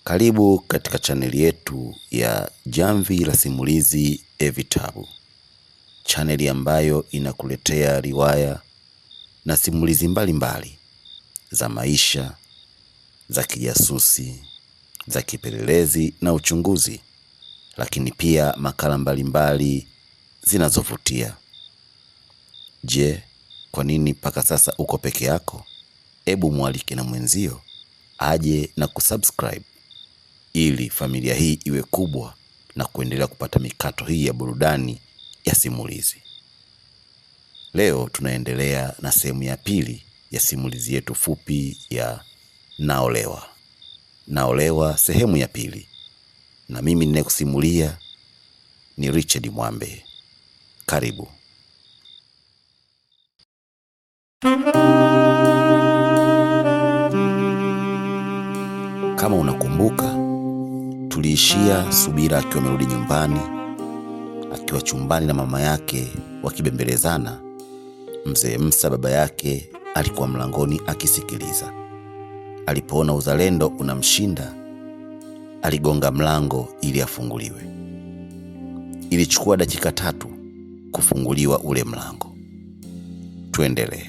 Karibu katika chaneli yetu ya Jamvi la Simulizi Vitabu, chaneli ambayo inakuletea riwaya na simulizi mbalimbali za maisha, za kijasusi, za kipelelezi na uchunguzi, lakini pia makala mbalimbali zinazovutia. Je, kwa nini mpaka sasa uko peke yako? Ebu mwalike na mwenzio aje na kusubscribe ili familia hii iwe kubwa na kuendelea kupata mikato hii ya burudani ya simulizi. Leo tunaendelea na sehemu ya pili ya simulizi yetu fupi ya Naolewa. Naolewa sehemu ya pili. Na mimi ninayekusimulia ni Richard Mwambe. Karibu. Kama unakumbuka, tuliishia Subira akiwa amerudi nyumbani, akiwa chumbani na mama yake wakibembelezana. Mzee Msa baba yake alikuwa mlangoni akisikiliza. Alipoona uzalendo unamshinda, aligonga mlango ili afunguliwe. Ilichukua dakika 3 kufunguliwa ule mlango. Tuendelee.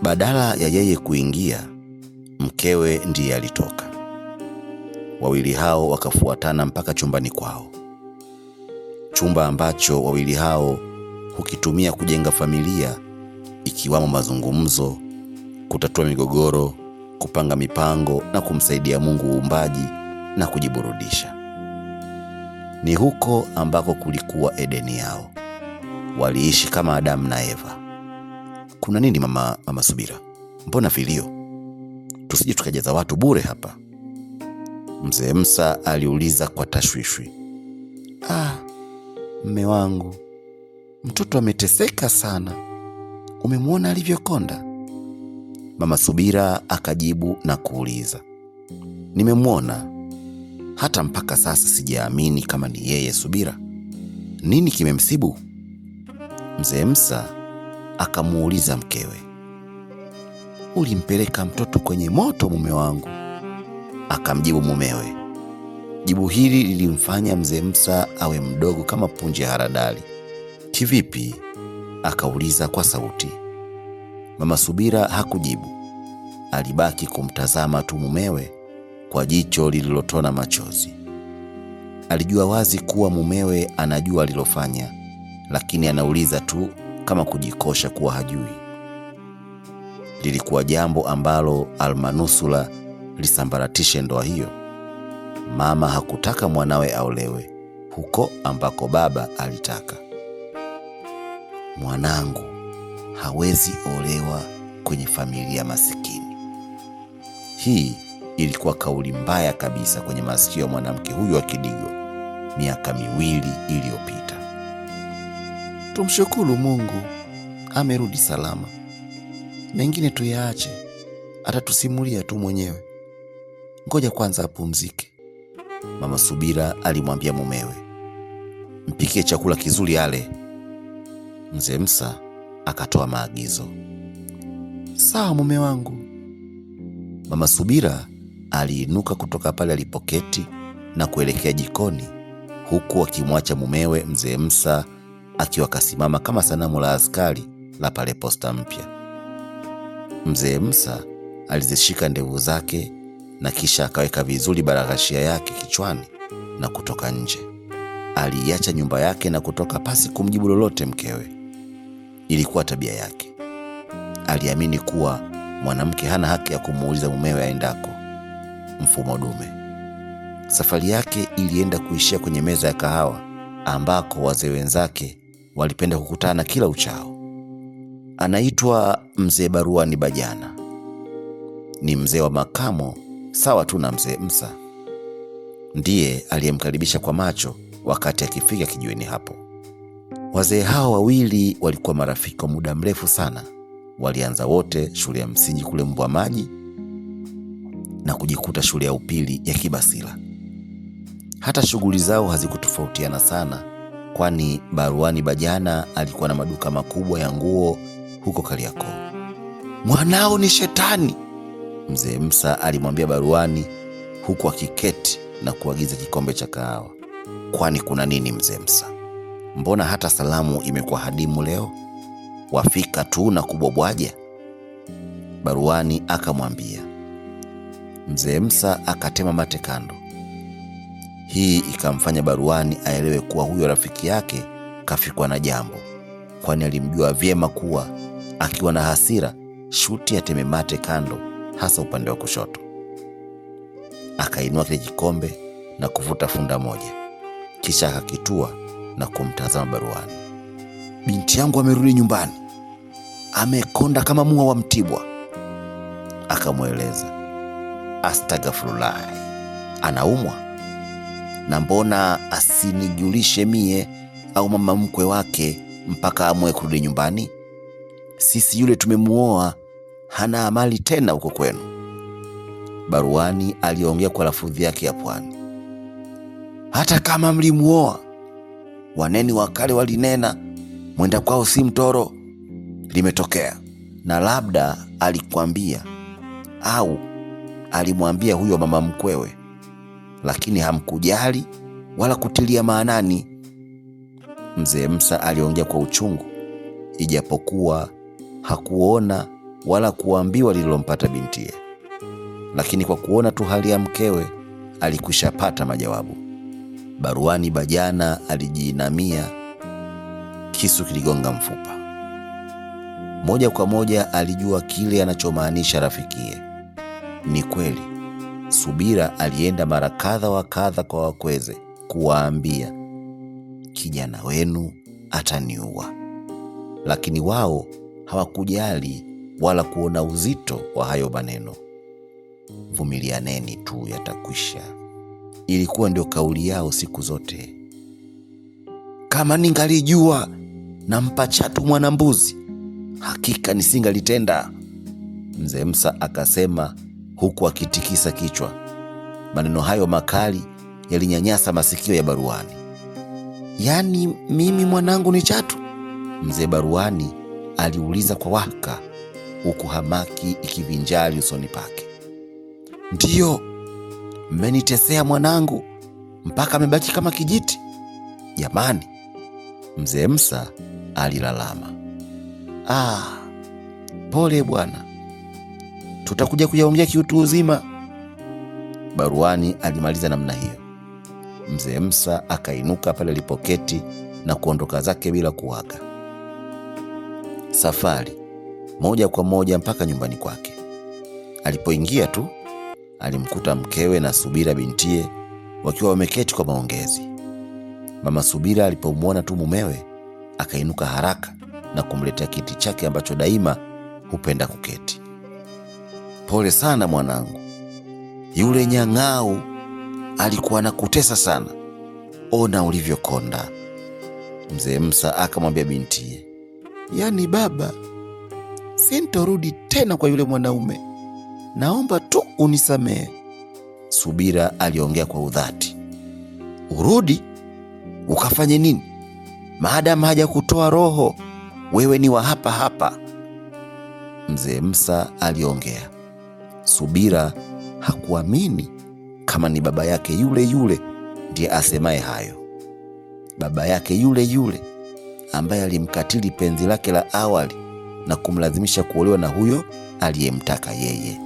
Badala ya yeye kuingia, mkewe ndiye alitoka. Wawili hao wakafuatana mpaka chumbani kwao, chumba ambacho wawili hao hukitumia kujenga familia, ikiwamo mazungumzo, kutatua migogoro, kupanga mipango na kumsaidia Mungu uumbaji na kujiburudisha. Ni huko ambako kulikuwa Edeni yao. Waliishi kama Adamu na Eva. Kuna nini mama Subira? Mbona vilio? Tusije tukajaza watu bure hapa. Mzee Msa aliuliza kwa tashwishwi. Mme wangu, mtoto ameteseka sana. Umemwona alivyokonda? Mama Subira akajibu na kuuliza. Nimemwona. Hata mpaka sasa sijaamini kama ni yeye Subira. Nini kimemsibu? Mzee Msa akamuuliza mkewe. Ulimpeleka mtoto kwenye moto mume wangu, akamjibu mumewe. Jibu hili lilimfanya Mzee Msa awe mdogo kama punje ya haradali. Kivipi? Akauliza kwa sauti. Mama Subira hakujibu. Alibaki kumtazama tu mumewe kwa jicho lililotona machozi. Alijua wazi kuwa mumewe anajua alilofanya, lakini anauliza tu kama kujikosha kuwa hajui. Lilikuwa jambo ambalo almanusula lisambaratishe ndoa hiyo. Mama hakutaka mwanawe aolewe huko ambako baba alitaka. Mwanangu hawezi olewa kwenye familia masikini. Hii ilikuwa kauli mbaya kabisa kwenye masikio ya mwanamke huyu wa Kidigo miaka 2 iliyopita. Tumshukuru Mungu amerudi salama. Mengine tuyaache, atatusimulia tu mwenyewe. Ngoja kwanza apumzike. Mama Subira alimwambia mumewe. Mpikie chakula kizuri ale. Mzee Msa akatoa maagizo. Sawa mume wangu. Mama Subira aliinuka kutoka pale alipoketi na kuelekea jikoni, huku akimwacha mumewe Mzee Msa akiwa kasimama kama sanamu la askari la pale posta mpya. Mzee Msa alizishika ndevu zake na kisha akaweka vizuri baraghashia yake kichwani na kutoka nje. Aliacha nyumba yake na kutoka pasi kumjibu lolote mkewe. Ilikuwa tabia yake. Aliamini kuwa mwanamke hana haki ya kumuuliza mumewe aendako. Mfumo dume. Safari yake ilienda kuishia kwenye meza ya kahawa ambako wazee wenzake walipenda kukutana kila uchao. Anaitwa Mzee Baruani Bajana. Ni mzee wa makamo sawa tu na Mzee Msa. Ndiye aliyemkaribisha kwa macho wakati akifika kijiweni hapo. Wazee hao wawili walikuwa marafiki kwa muda mrefu sana. Walianza wote shule ya msingi kule Mbwa Maji na kujikuta shule ya upili ya Kibasila. Hata shughuli zao hazikutofautiana sana, kwani Baruani Bajana alikuwa na maduka makubwa ya nguo huko Kariakoo. mwanao ni shetani, Mzee Msa alimwambia baruani huku akiketi na kuagiza kikombe cha kahawa. Kwani kuna nini Mzee Msa? Mbona hata salamu imekuwa hadimu leo? Wafika tu na kubwabwaja? Baruani akamwambia. Mzee Msa akatema mate kando. Hii ikamfanya baruani aelewe kuwa huyo rafiki yake kafikwa na jambo, kwani alimjua vyema kuwa akiwa na hasira shuti ateme mate kando, hasa upande wa kushoto. Akainua kile kikombe na kuvuta funda moja, kisha akakitua na kumtazama baruani. Binti yangu amerudi nyumbani, amekonda kama mua wa Mtibwa, akamweleza. Astaghfirullah, anaumwa? Na mbona asinijulishe mie au mama mkwe wake mpaka amwe kurudi nyumbani? Sisi yule tumemuoa, hana amali tena huko kwenu. Baruani aliongea kwa lafudhi yake ya pwani. Hata kama mlimuoa, waneni wakale walinena, mwenda kwao si mtoro. Limetokea, na labda alikwambia au alimwambia huyo mama mkwewe, lakini hamkujali wala kutilia maanani. Mzee Msa aliongea kwa uchungu, ijapokuwa hakuona wala kuambiwa lililompata bintiye, lakini kwa kuona tu hali ya mkewe alikushapata majawabu. Baruani Bajana alijiinamia, kisu kiligonga mfupa. Moja kwa moja alijua kile anachomaanisha rafikiye. Ni kweli, Subira alienda mara kadha wa kadha kwa wakweze kuwaambia, kijana wenu ataniua, lakini wao hawakujali wala kuona uzito wa hayo maneno. Vumilianeni tu, yatakwisha, ilikuwa ndio kauli yao siku zote. Kama ningalijua nampa chatu mwanambuzi, hakika nisingalitenda, Mzee Msa akasema huku akitikisa kichwa. Maneno hayo makali yalinyanyasa masikio ya baruani. Yaani mimi mwanangu ni chatu? Mzee Baruani aliuliza kwa wahaka, huku hamaki ikivinjali usoni pake. Ndiyo, mmenitesea mwanangu mpaka amebaki kama kijiti. Jamani, Mzee Msa alilalama. Pole bwana, tutakuja kuyaongea kiutu uzima. Baruani alimaliza namna hiyo. Mzee Msa akainuka pale alipoketi na kuondoka zake bila kuaga. Safari moja kwa moja mpaka nyumbani kwake. Alipoingia tu alimkuta mkewe na Subira bintiye wakiwa wameketi kwa maongezi. Mama Subira alipomwona tu mumewe akainuka haraka na kumletea kiti chake ambacho daima hupenda kuketi. Pole sana mwanangu, yule nyang'au alikuwa anakutesa sana, ona ulivyokonda. Mzee Msa akamwambia bintiye, yaani baba, sintorudi tena kwa yule mwanaume, naomba tu unisamehe. Subira aliongea kwa udhati. Urudi? Ukafanye nini? Maadamu haja kutoa roho, wewe ni wa hapa hapa. Mzee Msa aliongea. Subira hakuamini kama ni baba yake yule yule ndiye asemaye hayo. Baba yake yule yule ambaye alimkatili penzi lake la awali na kumlazimisha kuolewa na huyo aliyemtaka yeye.